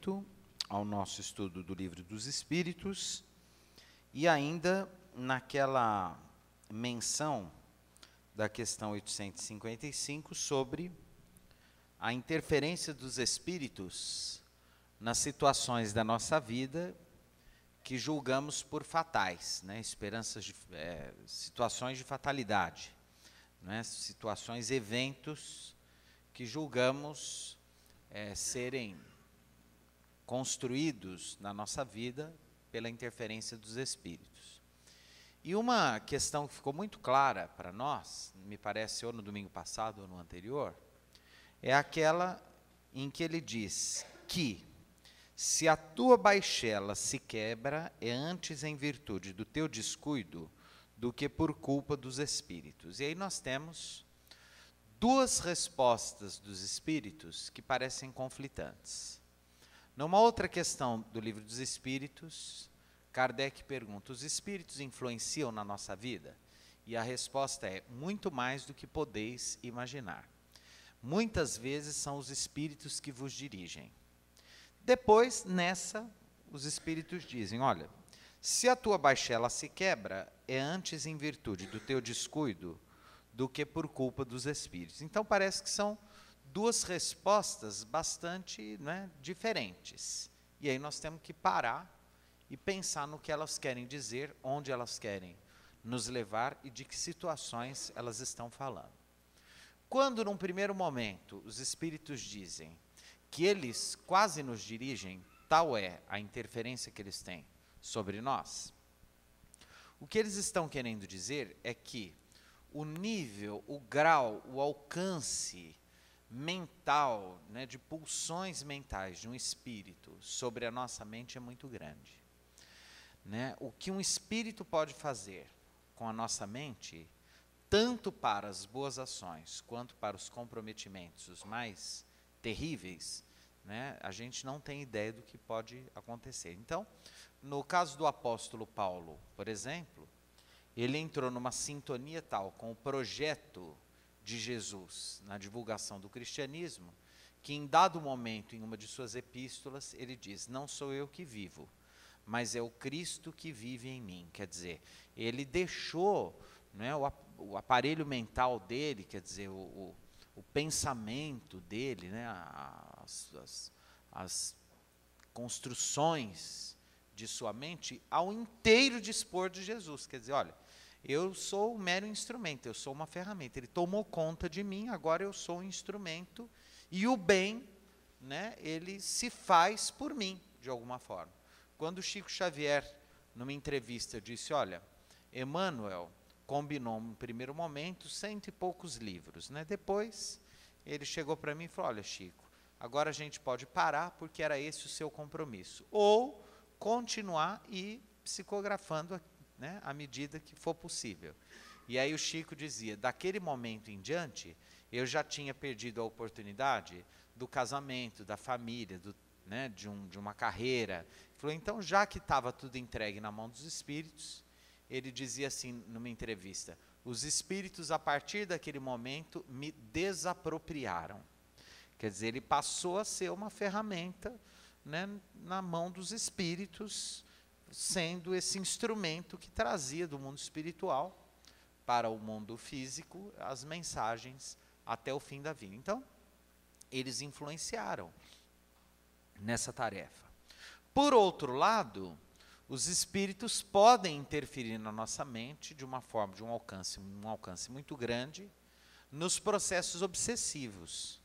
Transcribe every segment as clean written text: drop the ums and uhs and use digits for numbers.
prosseguimento ao nosso estudo do Livro dos Espíritos, e ainda naquela menção da questão 855 sobre a interferência dos espíritos nas situações da nossa vida que julgamos por fatais, né? Situações de fatalidade, né? Situações, eventos que julgamos serem construídos na nossa vida pela interferência dos espíritos. E uma questão que ficou muito clara para nós, me parece ou no domingo passado ou no anterior, é aquela em que ele diz que se a tua baixela se quebra, é antes em virtude do teu descuido do que por culpa dos espíritos. E aí nós temos duas respostas dos espíritos que parecem conflitantes. Numa outra questão do Livro dos Espíritos, Kardec pergunta: os espíritos influenciam na nossa vida? E a resposta é: muito mais do que podeis imaginar. Muitas vezes são os espíritos que vos dirigem. Depois, nessa, os espíritos dizem: olha, se a tua baixela se quebra, é antes em virtude do teu descuido do que por culpa dos espíritos. Então, parece que são duas respostas bastante, né, diferentes. E aí nós temos que parar e pensar no que elas querem dizer, onde elas querem nos levar e de que situações elas estão falando. Quando, num primeiro momento, os espíritos dizem que eles quase nos dirigem, tal é a interferência que eles têm sobre nós, o que eles estão querendo dizer é que o nível, o grau, o alcance mental, né, de pulsões mentais de um espírito sobre a nossa mente é muito grande. Né? O que um espírito pode fazer com a nossa mente, tanto para as boas ações, quanto para os comprometimentos os mais terríveis, né, a gente não tem ideia do que pode acontecer. Então, no caso do apóstolo Paulo, por exemplo, ele entrou numa sintonia tal com o projeto de Jesus na divulgação do cristianismo, que em dado momento, em uma de suas epístolas, ele diz: não sou eu que vivo, mas é o Cristo que vive em mim. Quer dizer, ele deixou, né, o aparelho mental dele, quer dizer, o pensamento dele, né, as construções de sua mente ao inteiro dispor de Jesus. Quer dizer, olha, eu sou um mero instrumento, eu sou uma ferramenta. Ele tomou conta de mim, agora eu sou um instrumento, e o bem, né, ele se faz por mim, de alguma forma. Quando Chico Xavier, numa entrevista, disse: olha, Emmanuel combinou, no primeiro momento, 100 e poucos livros. Né? Depois, ele chegou para mim e falou: olha, Chico, agora a gente pode parar, porque era esse o seu compromisso. Ou continuar e psicografando, né, à medida que for possível. E aí o Chico dizia: daquele momento em diante, eu já tinha perdido a oportunidade do casamento, da família, né, de uma carreira. Ele falou: então, já que estava tudo entregue na mão dos espíritos, ele dizia assim numa entrevista: os espíritos, a partir daquele momento, me desapropriaram. Quer dizer, ele passou a ser uma ferramenta, né, na mão dos espíritos, sendo esse instrumento que trazia do mundo espiritual para o mundo físico as mensagens até o fim da vida. Então, eles influenciaram nessa tarefa. Por outro lado, os espíritos podem interferir na nossa mente de uma forma, de um alcance muito grande, nos processos obsessivos,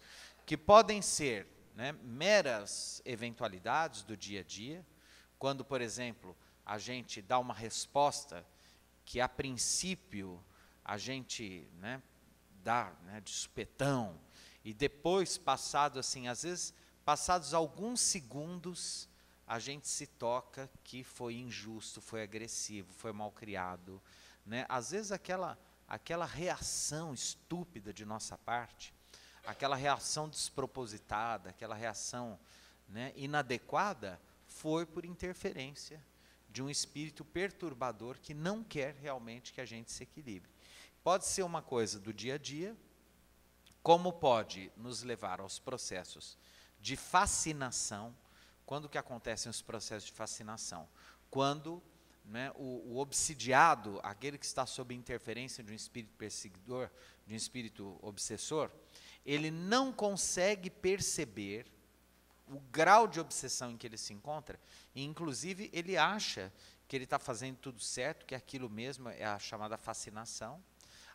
que podem ser, né, meras eventualidades do dia a dia, quando, por exemplo, a gente dá uma resposta que, a princípio, a gente, né, dá, né, de supetão, e depois, passado assim, às vezes, passados alguns segundos, a gente se toca que foi injusto, foi agressivo, foi mal criado. Né? Às vezes aquela reação estúpida de nossa parte, aquela reação despropositada, aquela reação, né, inadequada, foi por interferência de um espírito perturbador que não quer realmente que a gente se equilibre. Pode ser uma coisa do dia a dia, como pode nos levar aos processos de fascinação, Quando que acontecem os processos de fascinação? Quando, né, o obsidiado, aquele que está sob interferência de um espírito perseguidor, de um espírito obsessor, ele não consegue perceber o grau de obsessão em que ele se encontra, e inclusive ele acha que ele está fazendo tudo certo, que aquilo mesmo é a chamada fascinação,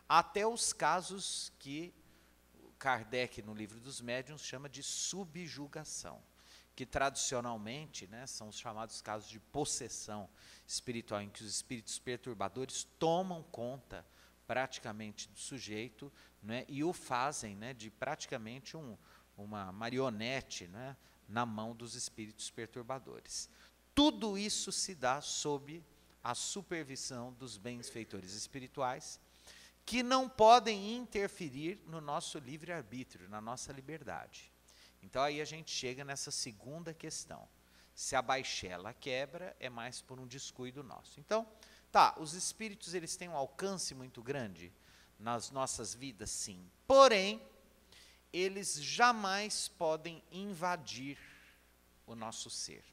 até os casos que Kardec, no Livro dos Médiuns, chama de subjugação, que tradicionalmente, né, são os chamados casos de possessão espiritual, em que os espíritos perturbadores tomam conta praticamente do sujeito, né, e o fazem, né, de praticamente uma marionete, né, na mão dos espíritos perturbadores. Tudo isso se dá sob a supervisão dos benfeitores espirituais, que não podem interferir no nosso livre-arbítrio, na nossa liberdade. Então aí a gente chega nessa segunda questão. Se a baixela quebra, é mais por um descuido nosso. Então, tá, os espíritos eles têm um alcance muito grande nas nossas vidas, sim. Porém, eles jamais podem invadir o nosso ser,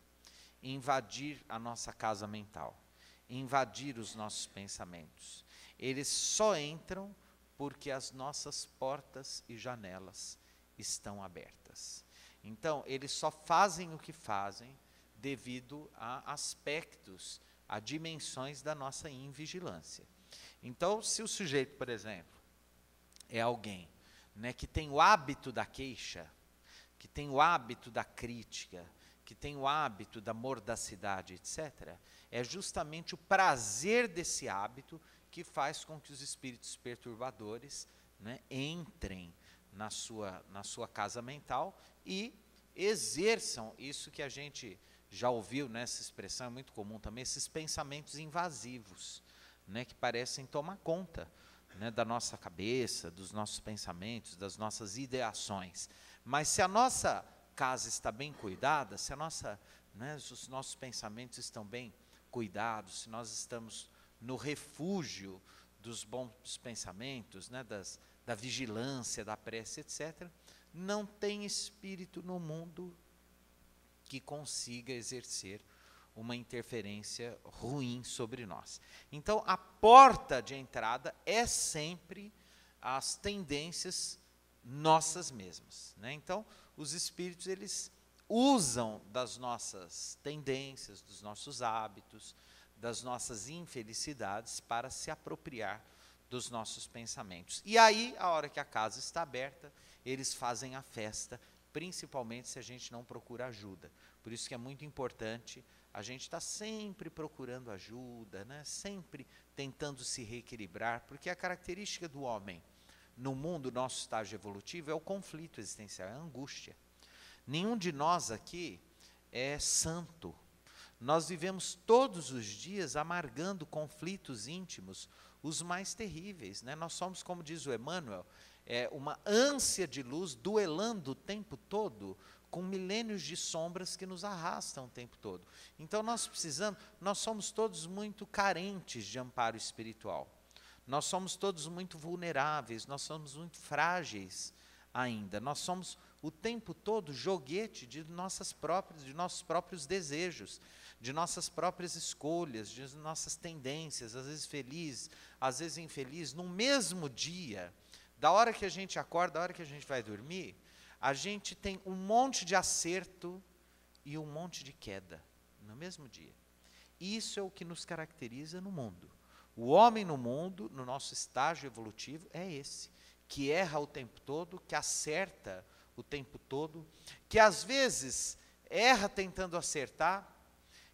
invadir a nossa casa mental, invadir os nossos pensamentos. Eles só entram porque as nossas portas e janelas estão abertas. Então, eles só fazem o que fazem devido a aspectos, a dimensões da nossa invigilância. Então, se o sujeito, por exemplo, é alguém, né, que tem o hábito da queixa, que tem o hábito da crítica, que tem o hábito da mordacidade, etc., é justamente o prazer desse hábito que faz com que os espíritos perturbadores, né, entrem na sua casa mental e exerçam isso que a gente já ouviu, né, essa expressão é muito comum também, esses pensamentos invasivos, né, que parecem tomar conta, né, da nossa cabeça, dos nossos pensamentos, das nossas ideações. Mas se a nossa casa está bem cuidada, se os nossos pensamentos estão bem cuidados, se nós estamos no refúgio dos bons pensamentos, né, da vigilância, da prece, etc., não tem espírito no mundo que consiga exercer uma interferência ruim sobre nós. Então, a porta de entrada é sempre as tendências nossas mesmas, né? Então, os espíritos, eles usam das nossas tendências, dos nossos hábitos, das nossas infelicidades para se apropriar dos nossos pensamentos. E aí, a hora que a casa está aberta, eles fazem a festa, principalmente se a gente não procura ajuda. Por isso que é muito importante a gente estar sempre procurando ajuda, né? Sempre tentando se reequilibrar, porque a característica do homem no mundo, nosso estágio evolutivo, é o conflito existencial, é a angústia. Nenhum de nós aqui é santo. Nós vivemos todos os dias amargando conflitos íntimos, os mais terríveis, né? Nós somos, como diz o Emmanuel, uma ânsia de luz duelando o tempo todo com milênios de sombras que nos arrastam o tempo todo. Então nós somos todos muito carentes de amparo espiritual. Nós somos todos muito vulneráveis, nós somos muito frágeis ainda. Nós somos o tempo todo joguete de nossos próprios desejos, de nossas próprias escolhas, de nossas tendências, às vezes felizes, às vezes infelizes. No mesmo dia, da hora que a gente acorda, da hora que a gente vai dormir, a gente tem um monte de acerto e um monte de queda, no mesmo dia. Isso é o que nos caracteriza no mundo. O homem no mundo, no nosso estágio evolutivo, é esse, que erra o tempo todo, que acerta o tempo todo, que às vezes erra tentando acertar,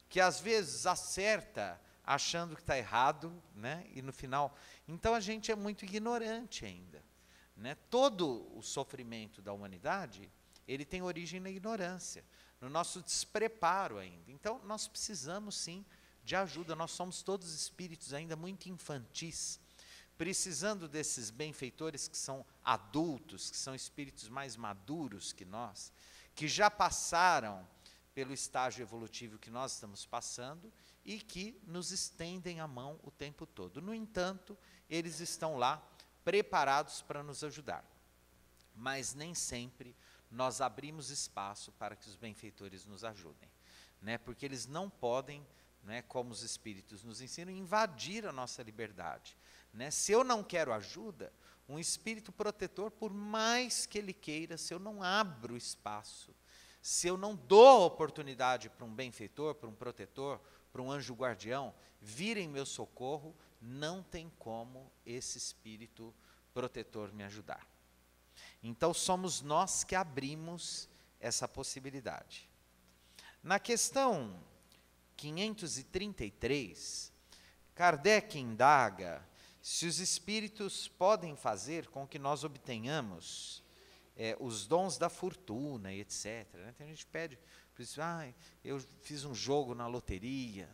que às vezes acerta achando que está errado, né? E no final... Então a gente é muito ignorante ainda, né? Todo o sofrimento da humanidade, ele tem origem na ignorância, no nosso despreparo ainda. Então nós precisamos sim de ajuda, nós somos todos espíritos ainda muito infantis, precisando desses benfeitores que são adultos, que são espíritos mais maduros que nós, que já passaram pelo estágio evolutivo que nós estamos passando e que nos estendem a mão o tempo todo. No entanto, eles estão lá preparados para nos ajudar. Mas nem sempre nós abrimos espaço para que os benfeitores nos ajudem. né, porque eles não podem, né, como os espíritos nos ensinam, invadir a nossa liberdade. Né? Se eu não quero ajuda, um espírito protetor, por mais que ele queira, se eu não abro espaço, se eu não dou oportunidade para um benfeitor, para um protetor, para um anjo guardião, vir em meu socorro, não tem como esse espírito protetor me ajudar. Então somos nós que abrimos essa possibilidade. Na questão 533, Kardec indaga se os espíritos podem fazer com que nós obtenhamos os dons da fortuna e etc. Né? Tem gente que pede, eu fiz um jogo na loteria,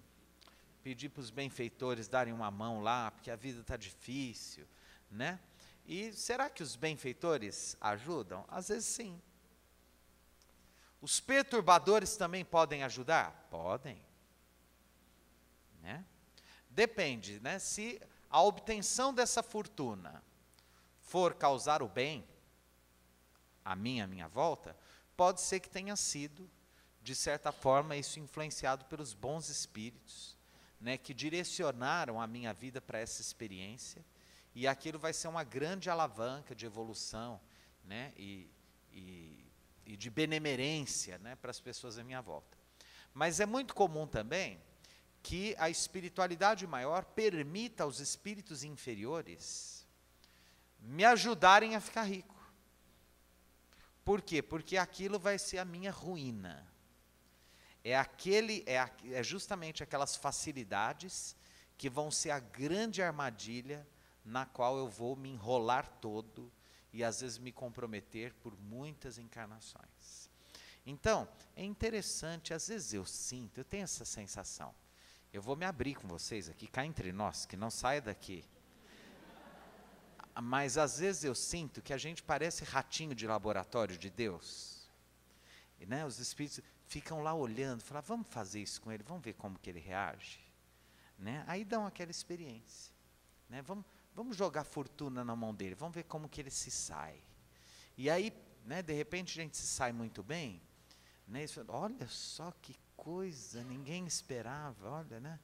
pedi para os benfeitores darem uma mão lá, porque a vida está difícil, né? E será que os benfeitores ajudam? Às vezes sim. Os perturbadores também podem ajudar? Podem. Né? Depende, né? Se a obtenção dessa fortuna for causar o bem, a minha volta, pode ser que tenha sido, de certa forma, isso influenciado pelos bons espíritos, né, que direcionaram a minha vida para essa experiência, e aquilo vai ser uma grande alavanca de evolução, né, e de benemerência, né, para as pessoas à minha volta. Mas é muito comum também que a espiritualidade maior permita aos espíritos inferiores me ajudarem a ficar rico. Por quê? Porque aquilo vai ser a minha ruína. É justamente aquelas facilidades que vão ser a grande armadilha na qual eu vou me enrolar todo e às vezes me comprometer por muitas encarnações. Então, é interessante, às vezes eu tenho essa sensação. Eu vou me abrir com vocês aqui, cá entre nós, que não saia daqui. Mas às vezes eu sinto que a gente parece ratinho de laboratório de Deus. E, né, os espíritos ficam lá olhando, falam, vamos fazer isso com ele, vamos ver como que ele reage. Né? Aí dão aquela experiência. Né? Vamos jogar fortuna na mão dele, vamos ver como que ele se sai. E aí, né, de repente a gente se sai muito bem. Né? Olha só que coisa, ninguém esperava, olha, né?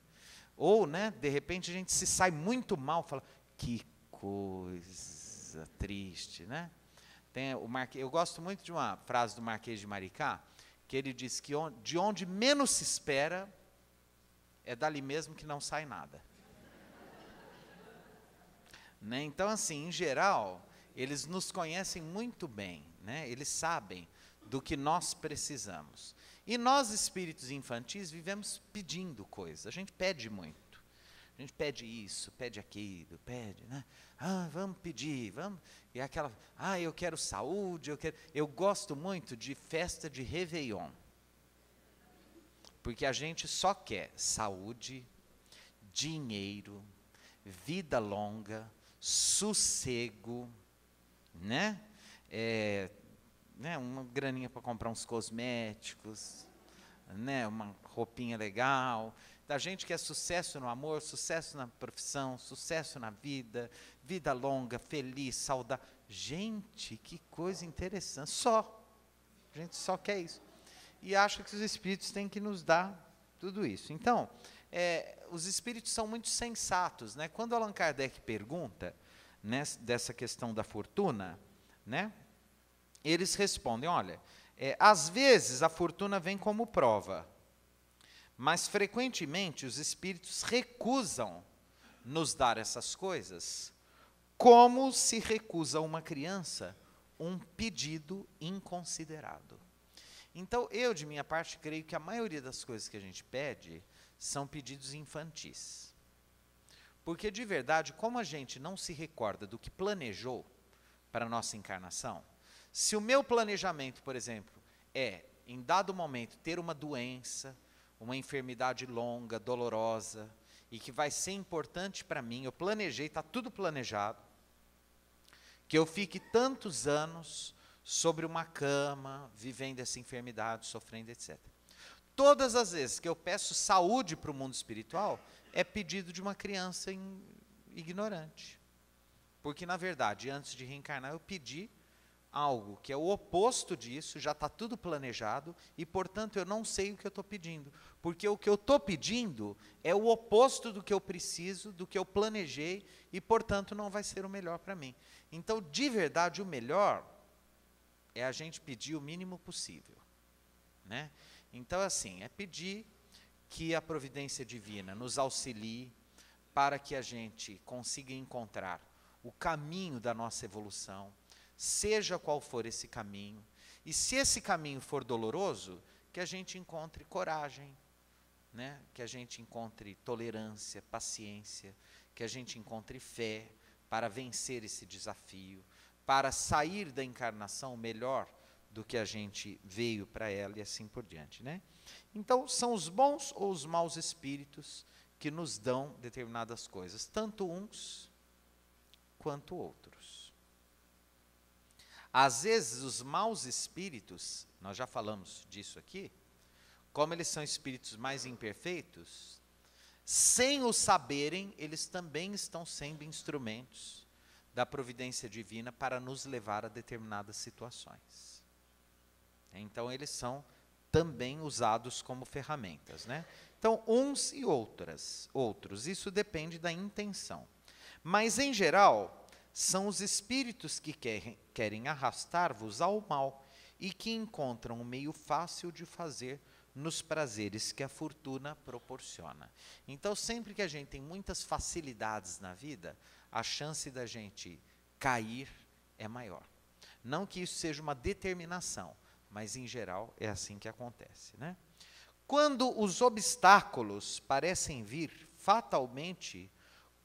Ou, né, de repente a gente se sai muito mal, fala, que coisa triste, né? Eu gosto muito de uma frase do Marquês de Maricá, que ele diz que de onde menos se espera, é dali mesmo que não sai nada. Né? Então, assim, em geral, eles nos conhecem muito bem, né? Eles sabem do que nós precisamos. E nós, espíritos infantis, vivemos pedindo coisas, a gente pede muito. A gente pede isso, pede aquilo, pede, né? Vamos pedir, vamos. E aquela, eu quero saúde, eu gosto muito de festa de Réveillon. Porque a gente só quer saúde, dinheiro, vida longa, sossego, né? Uma graninha para comprar uns cosméticos, né? Uma roupinha legal. Da gente que é sucesso no amor, sucesso na profissão, sucesso na vida, vida longa, feliz, saudável. Gente, que coisa interessante. A gente só quer isso. E acha que os espíritos têm que nos dar tudo isso. Então, os espíritos são muito sensatos. Né? Quando Allan Kardec pergunta, né, dessa questão da fortuna, né, eles respondem, olha, às vezes a fortuna vem como prova, mas frequentemente os espíritos recusam nos dar essas coisas, como se recusa uma criança um pedido inconsiderado. Então, eu, de minha parte, creio que a maioria das coisas que a gente pede são pedidos infantis. Porque, de verdade, como a gente não se recorda do que planejou para a nossa encarnação, se o meu planejamento, por exemplo, em dado momento, ter uma doença, uma enfermidade longa, dolorosa, e que vai ser importante para mim, eu planejei, está tudo planejado, que eu fique tantos anos sobre uma cama, vivendo essa enfermidade, sofrendo, etc. Todas as vezes que eu peço saúde para o mundo espiritual, é pedido de uma criança ignorante. Porque, na verdade, antes de reencarnar, eu pedi algo que é o oposto disso, já está tudo planejado, e, portanto, eu não sei o que eu estou pedindo. Porque o que eu estou pedindo é o oposto do que eu preciso, do que eu planejei, e, portanto, não vai ser o melhor para mim. Então, de verdade, o melhor é a gente pedir o mínimo possível, né? Então, assim, é pedir que a providência divina nos auxilie para que a gente consiga encontrar o caminho da nossa evolução, seja qual for esse caminho, e se esse caminho for doloroso, que a gente encontre coragem, né? Que a gente encontre tolerância, paciência, que a gente encontre fé para vencer esse desafio, para sair da encarnação melhor do que a gente veio para ela e assim por diante, né? Então, são os bons ou os maus espíritos que nos dão determinadas coisas, tanto uns quanto outros. Às vezes, os maus espíritos, nós já falamos disso aqui, como eles são espíritos mais imperfeitos, sem o saberem, eles também estão sendo instrumentos da providência divina para nos levar a determinadas situações. Então, eles são também usados como ferramentas, né? Então, uns e outros, isso depende da intenção. Mas, em geral, são os espíritos que querem arrastar-vos ao mal e que encontram um meio fácil de fazer nos prazeres que a fortuna proporciona. Então, sempre que a gente tem muitas facilidades na vida, a chance da gente cair é maior. Não que isso seja uma determinação, mas, em geral, é assim que acontece, né? Quando os obstáculos parecem vir fatalmente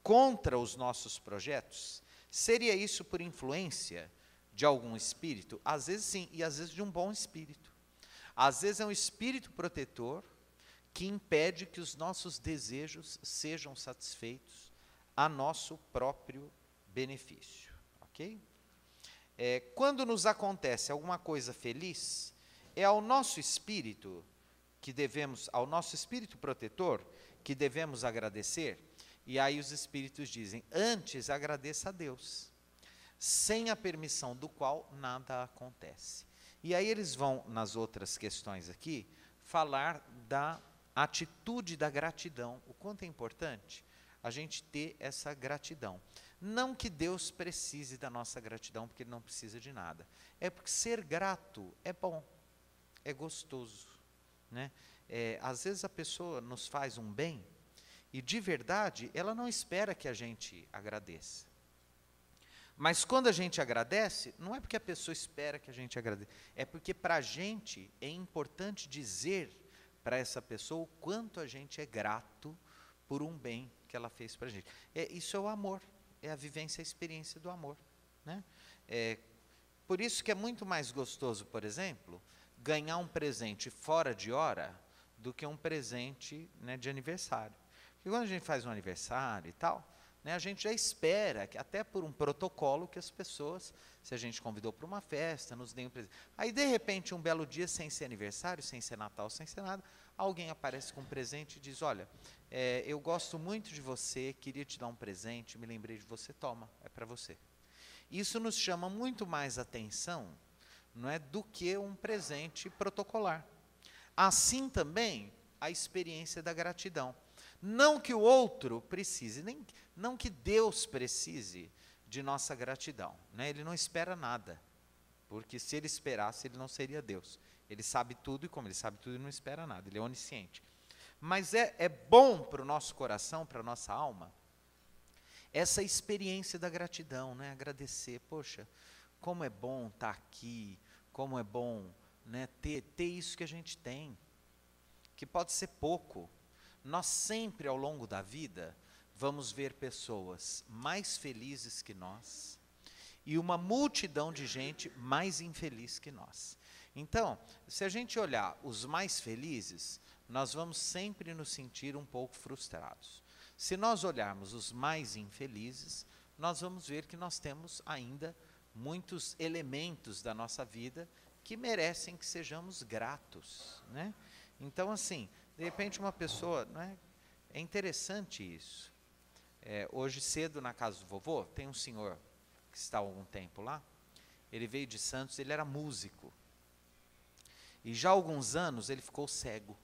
contra os nossos projetos, seria isso por influência de algum espírito? Às vezes sim, e às vezes de um bom espírito. Às vezes é um espírito protetor que impede que os nossos desejos sejam satisfeitos a nosso próprio benefício, ok? Quando nos acontece alguma coisa feliz, é ao nosso espírito ao nosso espírito protetor, que devemos agradecer. E aí os espíritos dizem, antes agradeça a Deus, sem a permissão do qual nada acontece. E aí eles vão, nas outras questões aqui, falar da atitude da gratidão, o quanto é importante a gente ter essa gratidão. Não que Deus precise da nossa gratidão, porque Ele não precisa de nada. É porque ser grato é bom, é gostoso, né? Às vezes a pessoa nos faz um bem, e de verdade, ela não espera que a gente agradeça. Mas quando a gente agradece, não é porque a pessoa espera que a gente agradeça, é porque para a gente é importante dizer para essa pessoa o quanto a gente é grato por um bem que ela fez para a gente. Isso é o amor, é a vivência, a experiência do amor, né? Por isso que é muito mais gostoso, por exemplo, ganhar um presente fora de hora do que um presente, né, de aniversário. Porque quando a gente faz um aniversário e tal, né, a gente já espera, que até por um protocolo, que as pessoas, se a gente convidou para uma festa, nos deem um presente. Aí, de repente, um belo dia, sem ser aniversário, sem ser Natal, sem ser nada, alguém aparece com um presente e diz, olha, eu gosto muito de você, queria te dar um presente, me lembrei de você, toma, é para você. Isso nos chama muito mais atenção, não é, do que um presente protocolar. Assim também a experiência da gratidão. Não que o outro precise, não que Deus precise de nossa gratidão, né? Ele não espera nada, porque se ele esperasse, ele não seria Deus. Ele sabe tudo, e como ele sabe tudo, ele não espera nada, ele é onisciente. Mas é bom para o nosso coração, para a nossa alma, essa experiência da gratidão, né? Agradecer, poxa, como é bom estar aqui, como é bom, né, ter isso que a gente tem, que pode ser pouco. Nós sempre, ao longo da vida, vamos ver pessoas mais felizes que nós e uma multidão de gente mais infeliz que nós. Então, se a gente olhar os mais felizes, nós vamos sempre nos sentir um pouco frustrados. Se nós olharmos os mais infelizes, nós vamos ver que nós temos ainda muitos elementos da nossa vida que merecem que sejamos gratos, né? Então, assim, de repente uma pessoa, não é? É interessante isso. Hoje cedo na casa do vovô, tem um senhor que está há algum tempo lá, ele veio de Santos, ele era músico. E já há alguns anos ele ficou cego.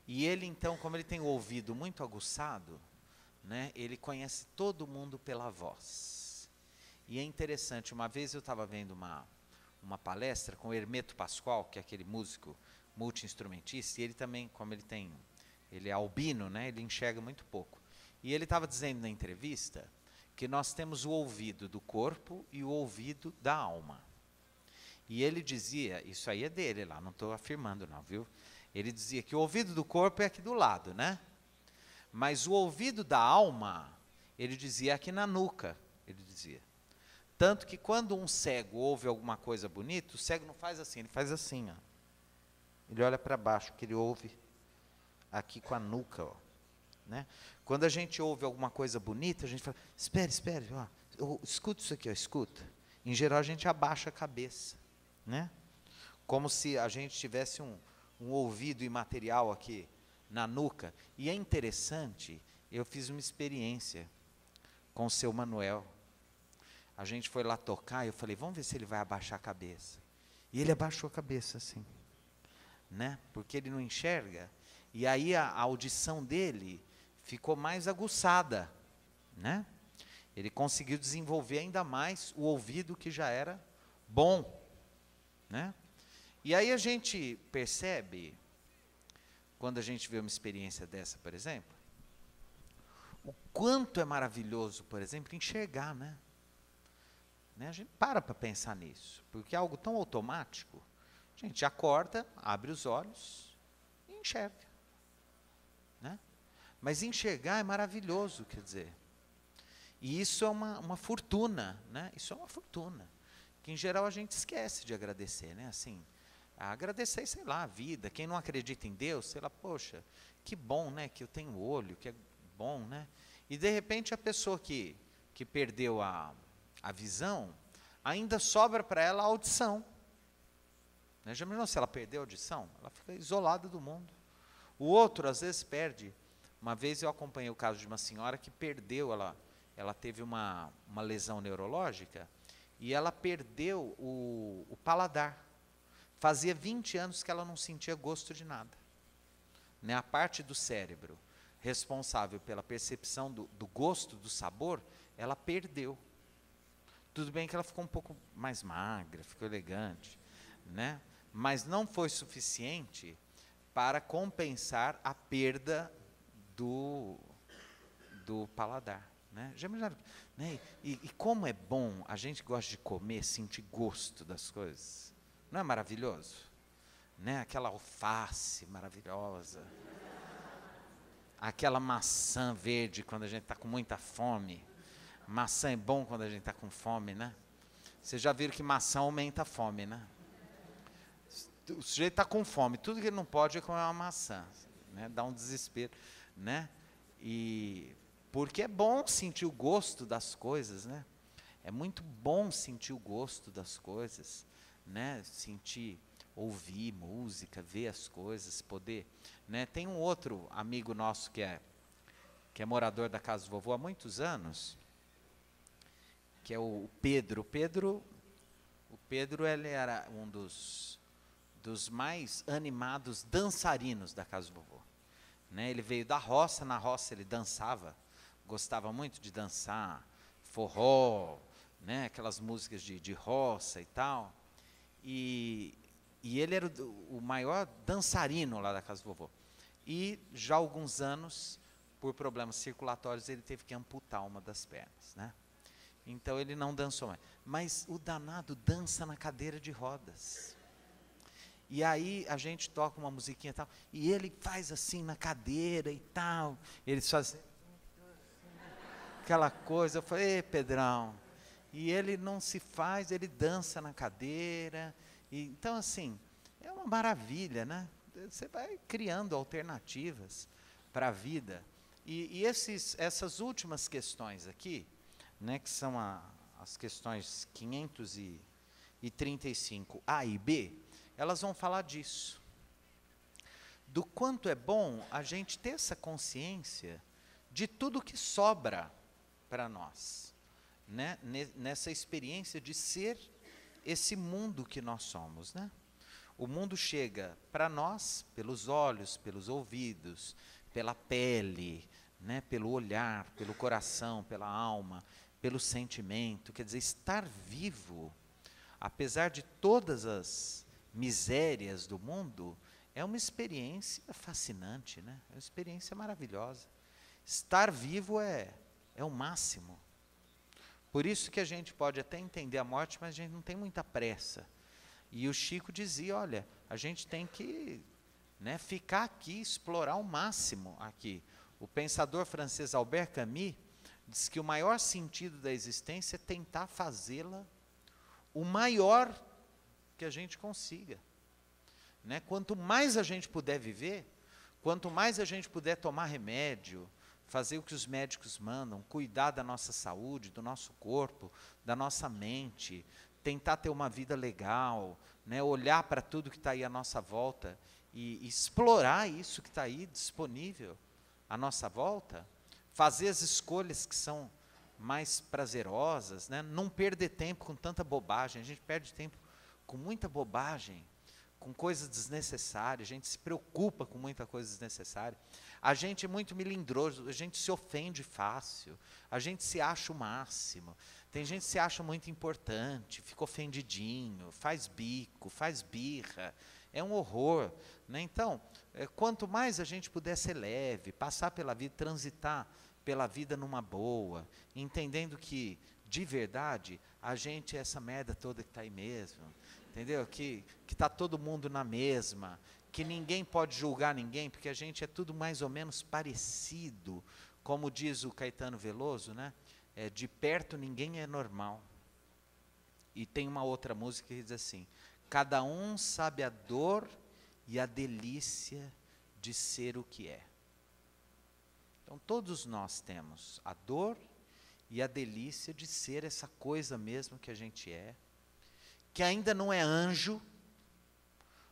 E ele então, como ele tem o ouvido muito aguçado, né, ele conhece todo mundo pela voz. E é interessante, uma vez eu estava vendo uma palestra com o Hermeto Pascoal, que é aquele músico multi-instrumentista, e ele também, como ele é albino, né, ele enxerga muito pouco. E ele estava dizendo na entrevista que nós temos o ouvido do corpo e o ouvido da alma. E ele dizia, isso aí é dele lá, não estou afirmando não, viu? Ele dizia que o ouvido do corpo é aqui do lado, né? Mas o ouvido da alma, ele dizia, é aqui na nuca, ele dizia. Tanto que quando um cego ouve alguma coisa bonita, o cego não faz assim, ele faz assim, ó. Ele olha para baixo, que ele ouve aqui com a nuca, ó, né? Quando a gente ouve alguma coisa bonita, a gente fala, espere, ó, escuta isso aqui, ó, escuta. Em geral, a gente abaixa a cabeça, né? Como se a gente tivesse um ouvido imaterial aqui na nuca. E é interessante, eu fiz uma experiência com o seu Manuel. A gente foi lá tocar, e eu falei, vamos ver se ele vai abaixar a cabeça. E ele abaixou a cabeça assim, né? Porque ele não enxerga. E aí a audição dele ficou mais aguçada, né? Ele conseguiu desenvolver ainda mais o ouvido que já era bom, né? E aí a gente percebe, quando a gente vê uma experiência dessa, por exemplo, o quanto é maravilhoso, por exemplo, enxergar, né? A gente para pensar nisso, porque é algo tão automático. A gente acorda, abre os olhos e enxerga, né? Mas enxergar é maravilhoso, quer dizer. E isso é uma fortuna, né? Isso é uma fortuna, que em geral a gente esquece de agradecer, né? Assim, agradecer, sei lá, a vida. Quem não acredita em Deus, sei lá, poxa, que bom, né? Que eu tenho olho, que é bom, né? E de repente a pessoa que perdeu a visão, ainda sobra para ela a audição. Né? Já imaginou se ela perdeu a audição? Ela fica isolada do mundo. O outro, às vezes, perde. Uma vez eu acompanhei o caso de uma senhora que perdeu, ela teve uma lesão neurológica, e ela perdeu o paladar. Fazia 20 anos que ela não sentia gosto de nada. Né? A parte do cérebro responsável pela percepção do gosto, do sabor, ela perdeu. Tudo bem que ela ficou um pouco mais magra, ficou elegante, né? Mas não foi suficiente para compensar a perda do paladar. Né? Já imaginaram, né? E como é bom, a gente gosta de comer, sentir gosto das coisas. Não é maravilhoso? Né? Aquela alface maravilhosa, aquela maçã verde quando a gente está com muita fome. Maçã é bom quando a gente está com fome, né? Vocês já viram que maçã aumenta a fome, né? O sujeito está com fome, tudo que ele não pode é comer uma maçã, né? Dá um desespero, né? E porque é bom sentir o gosto das coisas, né? É muito bom sentir o gosto das coisas, né? Sentir, ouvir música, ver as coisas, poder, né? Tem um outro amigo nosso que é morador da casa do vovô há muitos anos, que é o Pedro. O Pedro ele era um dos mais animados dançarinos da casa do vovô. Né? Ele veio da roça, na roça ele dançava, gostava muito de dançar, forró, né? Aquelas músicas de roça e tal. E ele era o maior dançarino lá da casa do vovô. E já há alguns anos, por problemas circulatórios, ele teve que amputar uma das pernas, né? Então ele não dançou mais. Mas o danado dança na cadeira de rodas. E aí a gente toca uma musiquinha e tal, e ele faz assim na cadeira e tal. Eles fazem aquela coisa. Eu falei, Pedrão. E ele não se faz, ele dança na cadeira. E, então, assim, é uma maravilha, né? Você vai criando alternativas para a vida. E essas últimas questões aqui, né, que são as questões 535 A e B, elas vão falar disso. Do quanto é bom a gente ter essa consciência de tudo que sobra para nós. né, nessa experiência de ser esse mundo que nós somos, né? O mundo chega para nós pelos olhos, pelos ouvidos, pela pele, né, pelo olhar, pelo coração, pela alma, pelo sentimento. Quer dizer, estar vivo, apesar de todas as misérias do mundo, é uma experiência fascinante, né? É uma experiência maravilhosa. Estar vivo é o máximo. Por isso que a gente pode até entender a morte, mas a gente não tem muita pressa. E o Chico dizia, olha, a gente tem que, né, ficar aqui, explorar o máximo aqui. O pensador francês Albert Camus diz que o maior sentido da existência é tentar fazê-la o maior que a gente consiga. Né? Quanto mais a gente puder viver, quanto mais a gente puder tomar remédio, fazer o que os médicos mandam, cuidar da nossa saúde, do nosso corpo, da nossa mente, tentar ter uma vida legal, né? Olhar para tudo que está aí à nossa volta e explorar isso que está aí disponível à nossa volta, fazer as escolhas que são mais prazerosas, né? Não perder tempo com tanta bobagem. A gente perde tempo com muita bobagem, com coisas desnecessárias, a gente se preocupa com muita coisa desnecessária, a gente é muito melindroso, a gente se ofende fácil, a gente se acha o máximo, tem gente que se acha muito importante, fica ofendidinho, faz bico, faz birra, é um horror, né? Então, quanto mais a gente puder ser leve, passar pela vida, transitar pela vida numa boa, entendendo que, de verdade, a gente é essa merda toda que está aí mesmo, entendeu? Que está todo mundo na mesma, que ninguém pode julgar ninguém, porque a gente é tudo mais ou menos parecido, como diz o Caetano Veloso, né? De perto ninguém é normal. E tem uma outra música que diz assim, cada um sabe a dor e a delícia de ser o que é. Então todos nós temos a dor e a delícia de ser essa coisa mesmo que a gente é, que ainda não é anjo,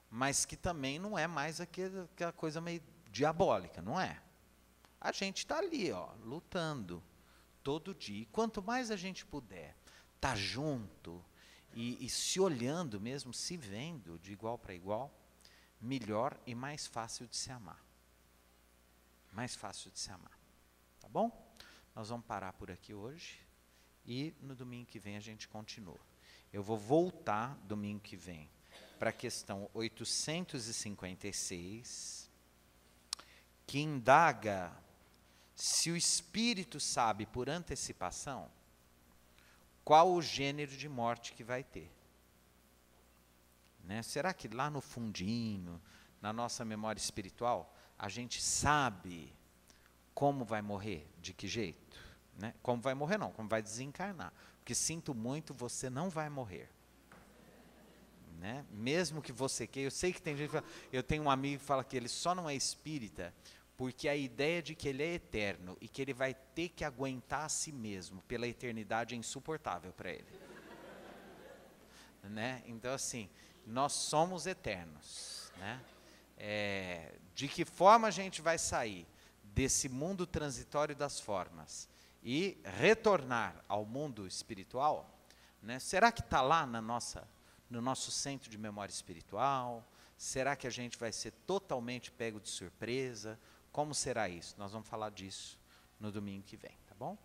mas que também não é mais aquela coisa meio diabólica, não é? A gente está ali, ó, lutando todo dia. E quanto mais a gente puder estar junto e se olhando mesmo, se vendo de igual para igual, melhor e mais fácil de se amar. Mais fácil de se amar. Tá bom? Nós vamos parar por aqui hoje e no domingo que vem a gente continua. Eu vou voltar domingo que vem para a questão 856, que indaga se o espírito sabe por antecipação qual o gênero de morte que vai ter. Né? Será que lá no fundinho, na nossa memória espiritual, a gente sabe como vai morrer, de que jeito? Né? Como vai morrer não, como vai desencarnar. Porque sinto muito, você não vai morrer. Né? Mesmo que você queira, eu sei que tem gente que fala, eu tenho um amigo que fala que ele só não é espírita porque a ideia de que ele é eterno e que ele vai ter que aguentar a si mesmo pela eternidade é insuportável para ele. Né? Então assim, nós somos eternos. Né? De que forma a gente vai sair desse mundo transitório das formas e retornar ao mundo espiritual? Né? Será que está lá no nosso centro de memória espiritual? Será que a gente vai ser totalmente pego de surpresa? Como será isso? Nós vamos falar disso no domingo que vem, tá bom?